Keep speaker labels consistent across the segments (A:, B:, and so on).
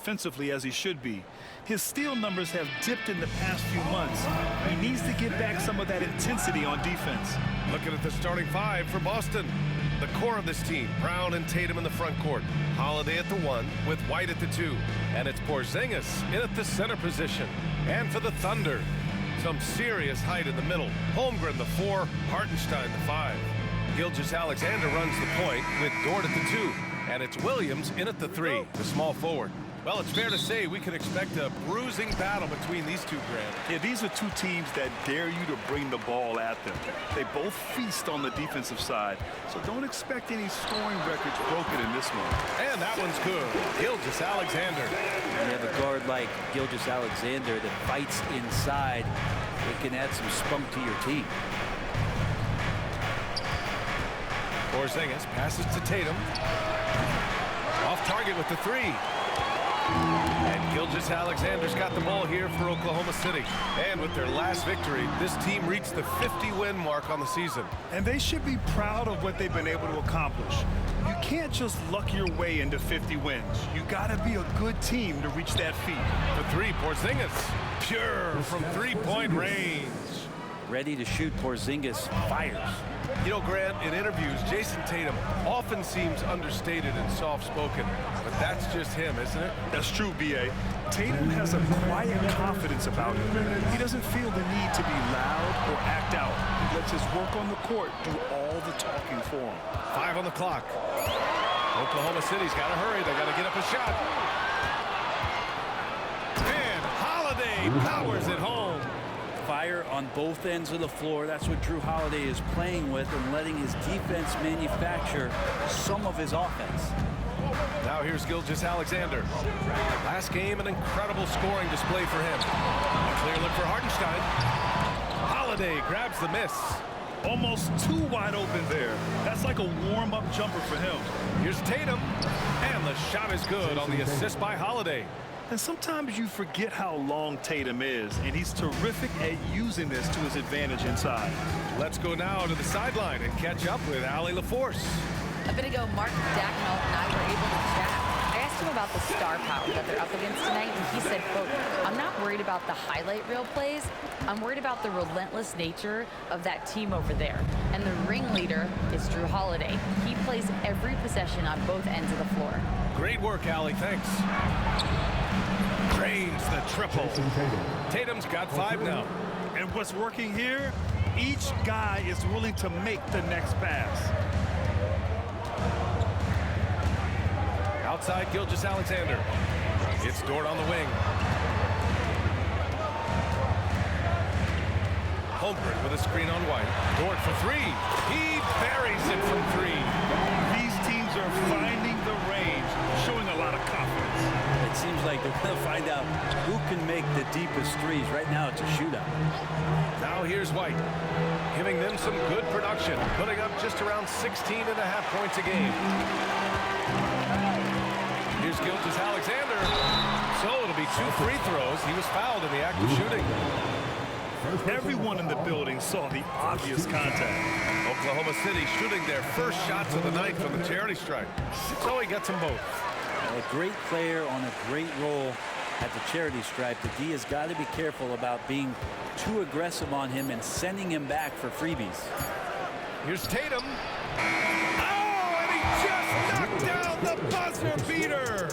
A: Offensively as he should be. His steal numbers have dipped in the past few months. He needs to get back some of that intensity on defense.
B: Looking at the starting five for Boston. The core of this team, Brown and Tatum in the front court. Holiday at the 1 with White at the 2. And it's Porzingis in at the center position. And for the Thunder, some serious height in the middle. Holmgren the 4, Hartenstein the 5. Gilgeous-Alexander runs the point with Dort at the 2. And it's Williams in at the 3, the small forward. Well, it's fair to say we can expect a bruising battle between these two, Grant.
A: Yeah, these are two teams that dare you to bring the ball at them. They both feast on the defensive side, so don't expect any scoring records broken in this one.
B: And that one's good. Gilgeous-Alexander.
C: When you have a guard like Gilgeous-Alexander that fights inside, it can add some spunk to your team.
B: Porzingis passes to Tatum. Off target with the 3. And Gilgeous-Alexander's got the ball here for Oklahoma City. And with their last victory, this team reached the 50-win mark on the season.
A: And they should be proud of what they've been able to accomplish. You can't just luck your way into 50 wins. You got to be a good team to reach that feat.
B: The 3, Porzingis. Pure from three-point range.
C: Ready to shoot, Porzingis fires.
B: You know, Grant, in interviews, Jason Tatum often seems understated and soft-spoken, but that's just him, isn't it?
A: That's true, B.A. Tatum has a quiet confidence about him. He doesn't feel the need to be loud or act out. He lets his work on the court do all the talking for him.
B: 5 on the clock. Oklahoma City's got to hurry. They got to get up a shot. And Holiday powers it home.
C: Fire on both ends of the floor. That's what Drew Holiday is playing with and letting his defense manufacture some of his offense.
B: Now here's Gilgeous-Alexander. Last game, an incredible scoring display for him. A clear look for Hartenstein. Holiday grabs the miss.
A: Almost too wide open there. That's like a warm-up jumper for him.
B: Here's Tatum. And the shot is good on the assist by Holiday.
A: And sometimes you forget how long Tatum is, and he's terrific at using this to his advantage inside.
B: Let's go now to the sideline and catch up with Allie LaForce.
D: A bit ago, Mark Dagnall and I were able to chat. I asked him about the star power that they're up against tonight, and he said, quote, "I'm not worried about the highlight reel plays. I'm worried about the relentless nature of that team over there. And the ringleader is Drew Holiday. He plays every possession on both ends of the floor."
B: Great work, Allie. Thanks. Drains the triple. Tatum's got 5 now.
A: And what's working here? Each guy is willing to make the next pass.
B: Outside, Gilgeous-Alexander. It's Dort on the wing. Holmgren with a screen on White. Dort for 3. He buries it from 3.
A: These teams are finding the range, showing a lot of confidence.
C: It seems like they're going to find out who can make the deepest threes. Right now, it's a shootout.
B: Now here's White, giving them some good production, putting up just around 16.5 points a game. Here's Gilgeous-Alexander. So it'll be 2 free throws. He was fouled in the act of shooting.
A: Everyone in the building saw the obvious contact.
B: Oklahoma City shooting their first shots of the night from the charity stripe. So he gets them both.
C: A great player on a great role at the charity stripe. The D has got to be careful about being too aggressive on him and sending him back for freebies.
B: Here's Tatum. Oh, and he just knocked down the buzzer beater.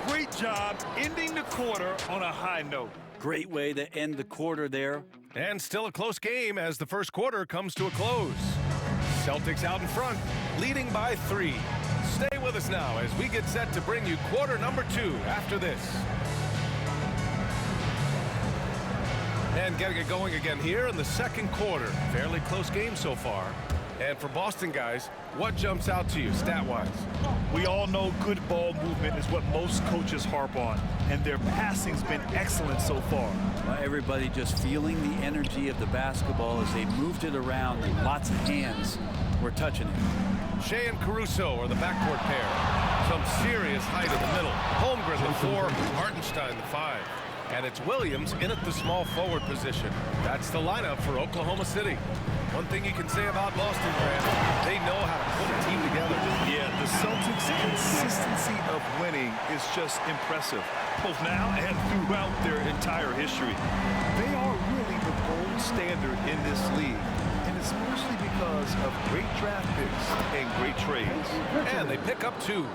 A: Great job ending the quarter on a high note.
C: Great way to end the quarter there.
B: And still a close game as the first quarter comes to a close. Celtics out in front, leading by 3. Stay with us now as we get set to bring you quarter number 2 after this. And getting it going again here in the second quarter. Fairly close game so far. And for Boston guys, what jumps out to you stat-wise?
A: We all know good ball movement is what most coaches harp on, and their passing's been excellent so far.
C: Well, everybody just feeling the energy of the basketball as they moved it around, and lots of hands were touching it.
B: Shea and Caruso are the backcourt pair. Some serious height in the middle. Holmgren the 4, Hartenstein the 5. And it's Williams in at the small forward position. That's the lineup for Oklahoma City. One thing you can say about Boston, Grant, they know how to put a team together.
A: Yeah, the Celtics' consistency of winning is just impressive, both now and throughout their entire history. They are really the gold standard in this league, and it's mostly because of great draft picks and great trades.
B: And they pick up 2.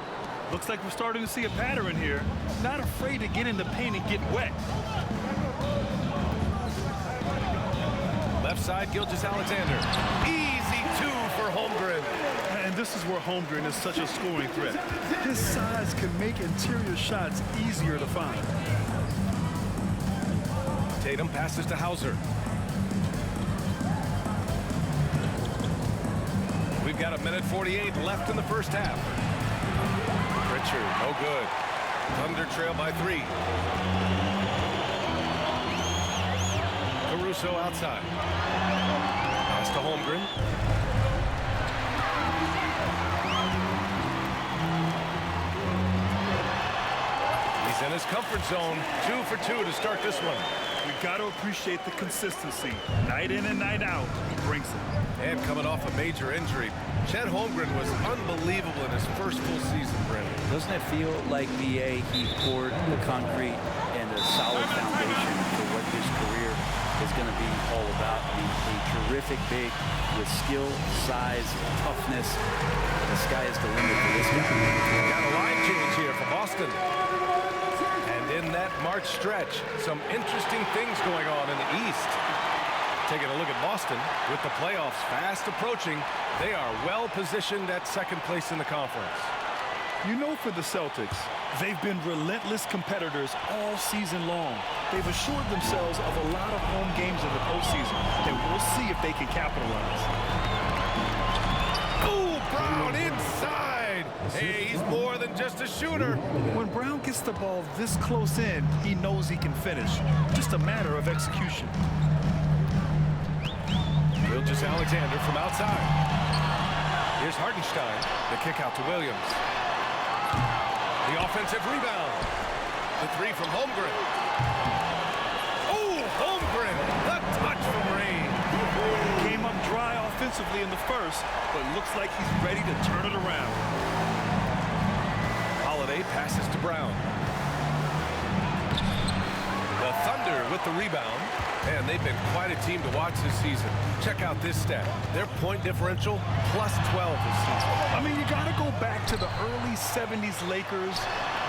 A: Looks like we're starting to see a pattern here. Not afraid to get in the paint and get wet.
B: Left side, Gilgeous-Alexander. Easy 2 for Holmgren.
A: And this is where Holmgren is such a scoring threat. His size can make interior shots easier to find.
B: Tatum passes to Hauser. We've got 1:48 left in the first half. Pritchard, no good. Thunder trail by 3. Caruso outside. Pass to Holmgren. He's in his comfort zone. 2 for 2 to start this one.
A: We've got to appreciate the consistency. Night in and night out, he brings it.
B: And coming off a major injury, Chet Holmgren was unbelievable in his first full season, Brennan.
C: Doesn't it feel like BA, he poured the concrete and a solid foundation for what his career is going to be all about? I mean, a terrific big with skill, size, toughness. The sky is the limit for this guy.
B: Got a line change here for Boston. And in that March stretch, some interesting things going on in the East. Taking a look at Boston, with the playoffs fast approaching, they are well positioned at second place in the conference.
A: You know, for the Celtics, they've been relentless competitors all season long. They've assured themselves of a lot of home games in the postseason, and we'll see if they can capitalize.
B: Ooh, Brown inside. Hey, he's more than just a shooter.
A: When Brown gets the ball this close in, he knows he can finish. Just a matter of execution.
B: Gilgeous-Alexander from outside. Here's Hartenstein. The kick out to Williams. The offensive rebound. The 3 from Holmgren. Oh, Holmgren. The touch from Rain.
A: Came up dry offensively in the first, but looks like he's ready to turn it around.
B: Holiday passes to Brown. The Thunder with the rebound. And they've been quite a team to watch this season. Check out this stat. Their point differential plus 12 this season.
A: I mean, you got to go back to the early 70s Lakers,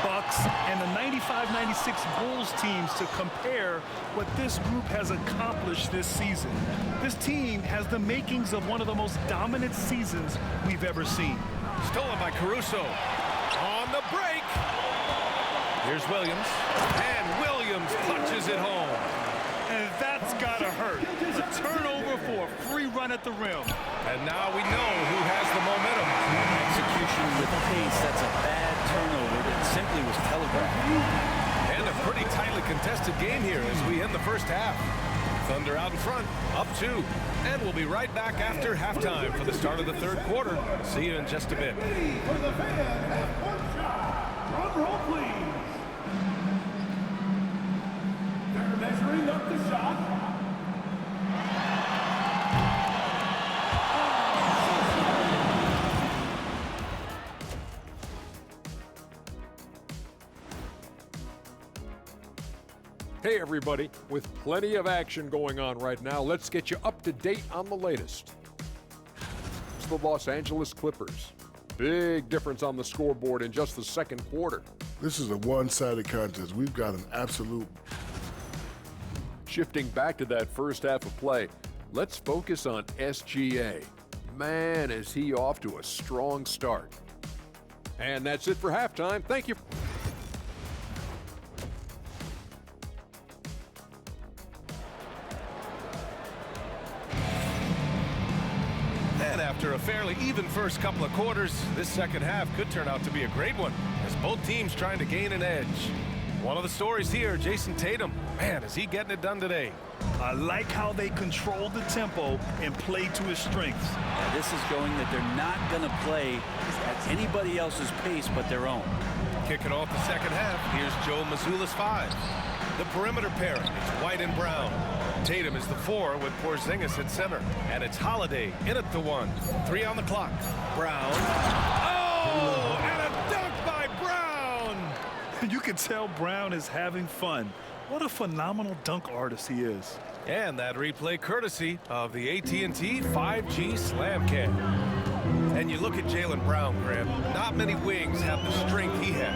A: Bucks, and the 95-96 Bulls teams to compare what this group has accomplished this season. This team has the makings of one of the most dominant seasons we've ever seen.
B: Stolen by Caruso. On the break. Here's Williams. And Williams punches it home.
A: And that's gotta hurt. A turnover for a free run at the rim.
B: And now we know who has the momentum.
C: Execution with pace, that's a bad turnover that simply was telegraphed.
B: And a pretty tightly contested game here as we end the first half. Thunder out in front, up 2. And we'll be right back after halftime for the start of the third quarter. See you in just a bit.
E: Drum roll, please. They're measuring up the shot.
F: Hey everybody, with plenty of action going on right now, let's get you up to date on the latest. It's the Los Angeles Clippers. Big difference on the scoreboard in just the second quarter.
G: This is a one-sided contest. We've got an absolute...
F: Shifting back to that first half of play, let's focus on SGA. Man, is he off to a strong start. And that's it for halftime. Thank you.
B: And after a fairly even first couple of quarters, this second half could turn out to be a great one as both teams trying to gain an edge. One of the stories here, Jason Tatum. Man, is he getting it done today?
A: I like how they control the tempo and play to his strengths.
C: Now, this is going that they're not going to play at anybody else's pace but their own.
B: Kicking off the second half, here's Joe Mazzulla's 5. The perimeter pairing, it's White and Brown. Tatum is the 4 with Porzingis at center. And it's Holiday in at the 1. 3 on the clock. Brown. Oh, and a dunk by Brown!
A: You can tell Brown is having fun. What a phenomenal dunk artist he is.
B: And that replay courtesy of the AT&T 5G Slam Cam. And you look at Jaylen Brown, Graham. Not many wings have the strength he has.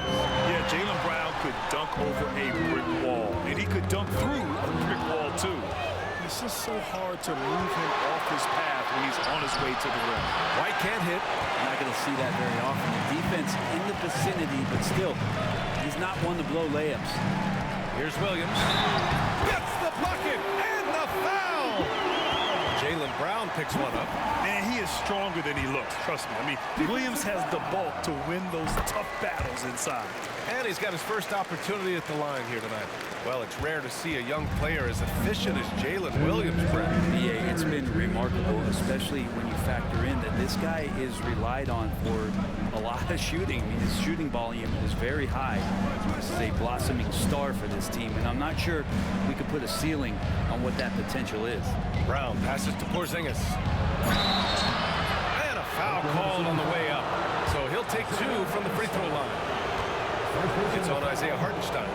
A: Yeah, Jaylen Brown could dunk over a brick wall, and he could dunk through a brick wall, too. It's just so hard to move him off his path when he's on his way to the rim.
B: White can't hit.
C: You're not going to see that very often. The defense in the vicinity, but still, he's not one to blow layups.
B: Here's Williams. Gets the bucket and the foul! Jaylen Brown picks one up.
A: Man, he is stronger than he looks, trust me. I mean, Williams has the bulk to win those tough battles inside.
B: And he's got his first opportunity at the line here tonight. Well, it's rare to see a young player as efficient as Jalen Williams, Brett.
C: Yeah, it's been remarkable, especially when you factor in that this guy is relied on for a lot of shooting. I mean, his shooting volume is very high. This is a blossoming star for this team, and I'm not sure we could put a ceiling on what that potential is.
B: Brown passes to Porzingis. And a foul called on the way up. So he'll take 2 from the free throw line. It's on Isaiah Hartenstein.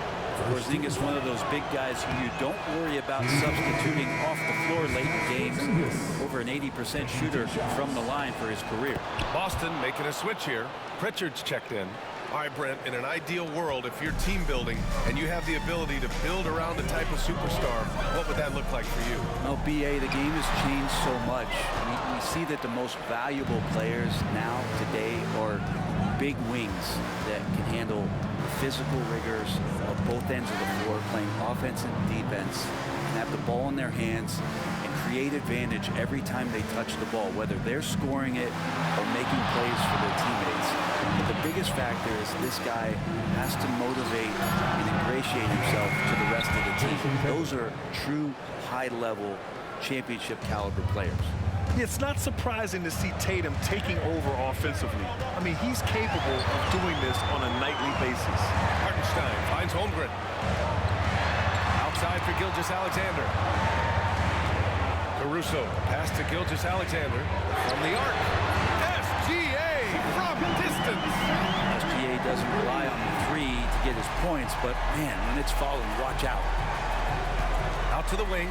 C: Porzingis, one of those big guys who you don't worry about substituting off the floor late in games. Over an 80% shooter from the line for his career.
B: Boston making a switch here. Pritchard's checked in. All right, Brent, in an ideal world, if you're team building and you have the ability to build around a type of superstar, what would that look like for you?
C: Well, BA, the game has changed so much. We see that the most valuable players now, today, are big wings that can handle the physical rigors of both ends of the floor, playing offense and defense, and have the ball in their hands and create advantage every time they touch the ball, whether they're scoring it or making plays for their teammates. But the biggest factor is this guy has to motivate and ingratiate himself to the rest of the team. Those are true high-level championship caliber players.
A: It's not surprising to see Tatum taking over offensively. I mean, he's capable of doing this on a nightly basis.
B: Hartenstein finds Holmgren. Outside for Gilgeous-Alexander. Caruso pass to Gilgeous-Alexander from the arc. SGA from distance.
C: SGA doesn't rely on the 3 to get his points, but man, when it's falling, watch out.
B: Out to the wing.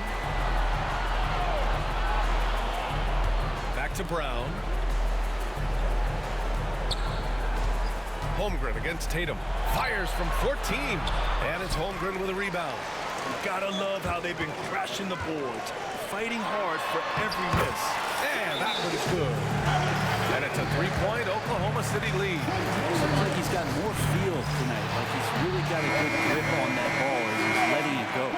B: Back to Brown. Holmgren against Tatum. Fires from 14. And it's Holmgren with a rebound.
A: You gotta love how they've been crashing the boards, fighting hard for every miss.
B: And that one's good. And it's a 3-point Oklahoma City lead.
C: It looks like he's got more feel tonight. Like he's really got a good grip on that ball and he's letting it go.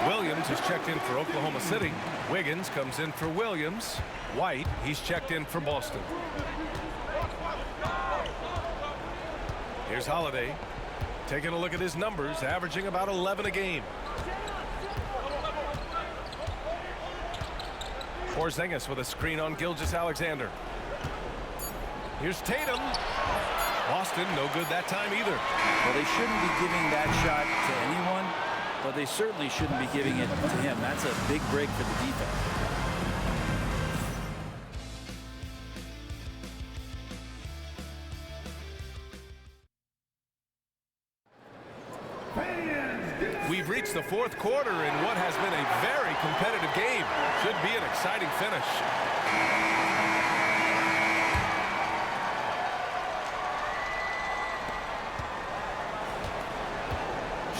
B: Williams is checked in for Oklahoma City. Wiggins comes in for Williams. White, he's checked in for Boston. Here's Holiday. Taking a look at his numbers, averaging about 11 a game. Porzingis with a screen on Gilgeous-Alexander. Here's Tatum. Boston, no good that time either.
C: Well, they shouldn't be giving that shot to anyone, but they certainly shouldn't be giving it to him. That's a big break for the defense.
B: We've reached the 4th quarter in what has been a very competitive game. Should be an exciting finish.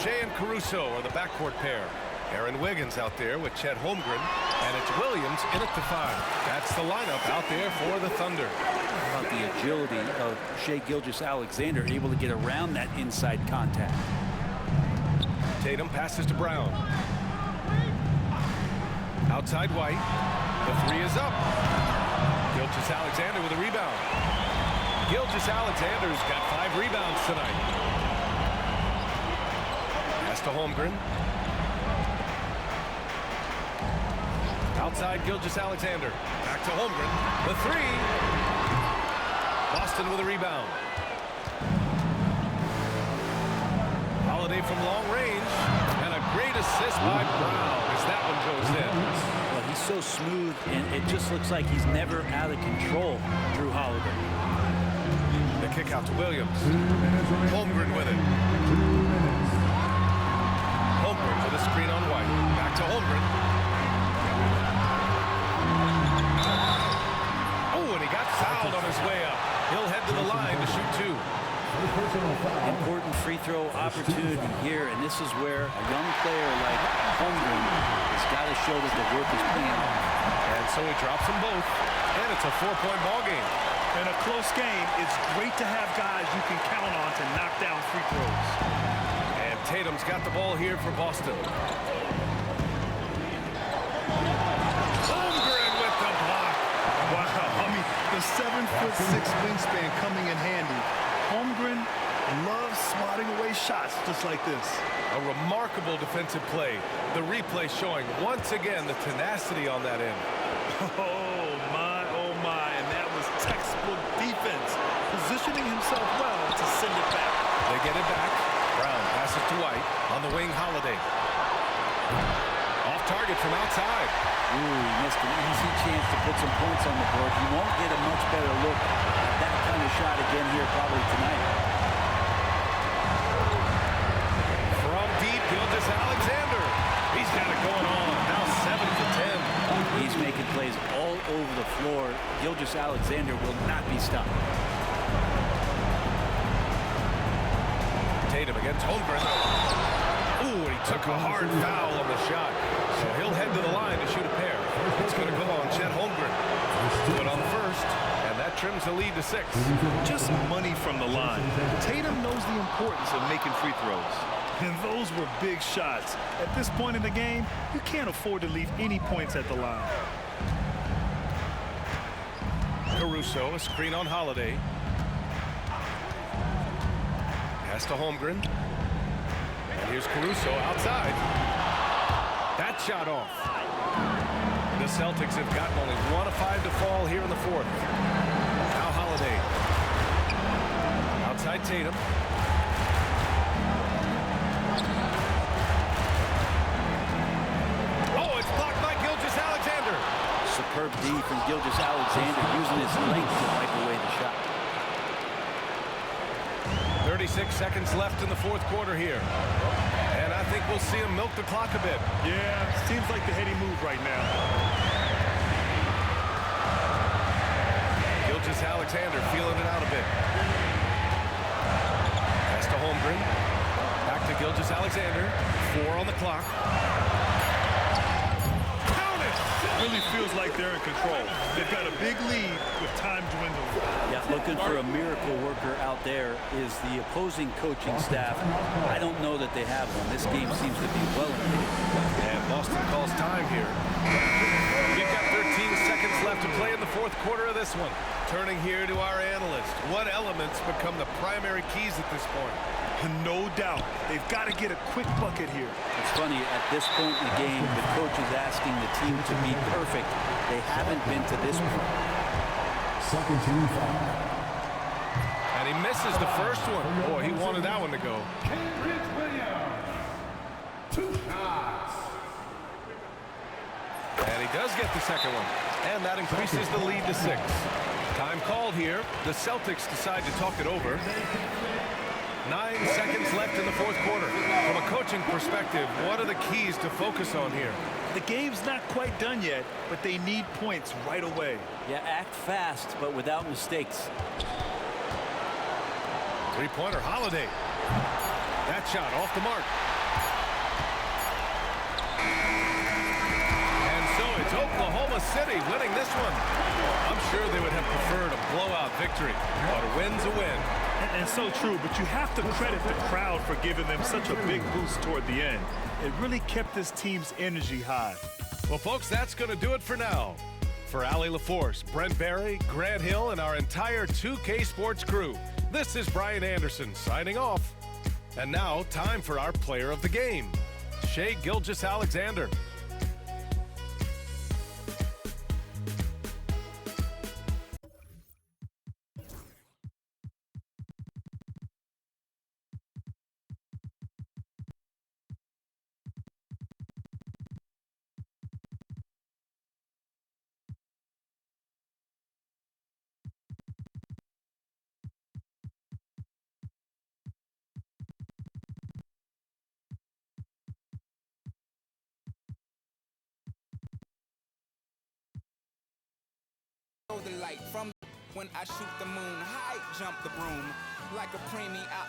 B: Shea and Caruso are the backcourt pair. Aaron Wiggins out there with Chet Holmgren. And it's Williams in at the 5. That's the lineup out there for the Thunder.
C: How about the agility of Shea Gilgeous-Alexander, able to get around that inside contact.
B: Tatum passes to Brown. Outside White. The 3 is up. Gilgeous-Alexander with a rebound. Gilgeous-Alexander's got 5 rebounds tonight. Pass to Holmgren. Outside Gilgeous-Alexander. Back to Holmgren. The 3. Boston with a rebound. Holiday from long range, and a great assist by Brown as that one goes in.
C: Well, he's so smooth, and it just looks like he's never out of control, Drew Holiday.
B: The kick out to Williams. Holmgren with it. Holmgren with a screen on White. Back to Holmgren. Oh, and he got fouled on his way up. He'll head to the line to shoot two.
C: Important free throw opportunity here, and this is where a young player like Holmgren has got to show that the work is paying off.
B: And so he drops them both, and it's a 4-point ball game.
A: In a close game, it's great to have guys you can count on to knock down free throws.
B: And Tatum's got the ball here for Boston. Holmgren with the block.
A: Wow, I mean, the 7'6" wingspan coming in handy. Holmgren loves swatting away shots just like this.
B: A remarkable defensive play. The replay showing once again the tenacity on that end.
A: Oh my, and that was textbook defense. Positioning himself well to send it back.
B: They get it back. Brown passes to White. On the wing, Holiday. Off target from outside.
C: Ooh, he missed an easy chance to put some points on the board. He won't get a much better look at that kind of shot again here probably tonight.
B: From deep, Gilgeous-Alexander. He's got it going on. Now 7 for 10.
C: He's making plays all over the floor. Gilgeous-Alexander will not be stopped.
B: Tatum against Holmgren. Ooh, and he took a hard foul on the shot. So he'll head to the line to shoot a pair. It's going to go on Chet Holmgren. Good on the first, and that trims the lead to 6.
A: Just money from the line. Tatum knows the importance of making free throws. And those were big shots. At this point in the game, you can't afford to leave any points at the line.
B: Caruso, a screen on Holiday. Pass to Holmgren. And here's Caruso outside. That shot off. The Celtics have gotten only 1 of 5 to fall here in the fourth. Now Holiday. Outside Tatum. Oh, it's blocked by Gilgeous-Alexander.
C: Superb D from Gilgeous-Alexander using his length to wipe away the shot.
B: 36 seconds left in the fourth quarter here. And I think we'll see him milk the clock a bit.
A: Yeah, seems like the heady move right now.
B: Gilgeous-Alexander feeling it out a bit. Pass to Holmgren. Back to Gilgeous-Alexander. 4 on the clock. Count it!
A: Really feels like they're in control. They've got a big lead with time dwindling.
C: Yeah, looking for a miracle worker out there is the opposing coaching staff. I don't know that they have one. This game seems to be well in hand.
B: And Boston calls time here. We've got 13 seconds left to play in the fourth quarter of this one. Turning here to our analyst. What elements become the primary keys at this point?
A: No doubt. They've got to get a quick bucket here.
C: It's funny, at this point in the game, the coach is asking the team to be perfect. They haven't been to this point.
E: Second team foul.
B: And he misses the first one. Boy, he wanted that one to go.
E: Cambridge Williams. 2 shots.
B: And he does get the second one. And that increases the lead to 6. Time called here. The Celtics decide to talk it over. 9 seconds left in the fourth quarter. From a coaching perspective, what are the keys to focus on here?
A: The game's not quite done yet, but they need points right away.
C: Yeah, act fast, but without mistakes.
B: Three-pointer, Holiday. That shot off the mark. And so it's Oklahoma City winning this one. I'm sure they would have preferred a blowout victory, but a win's a win.
A: And so true, but you have to credit the crowd for giving them such a big boost toward the end. It really kept this team's energy high.
B: Well, folks, that's going to do it for now. For Allie LaForce, Brent Barry, Grant Hill, and our entire 2K Sports crew, this is Brian Anderson signing off. And now, time for our player of the game, Shai Gilgeous-Alexander.
H: the light from when I shoot the moon. High jump the broom like a preemie out.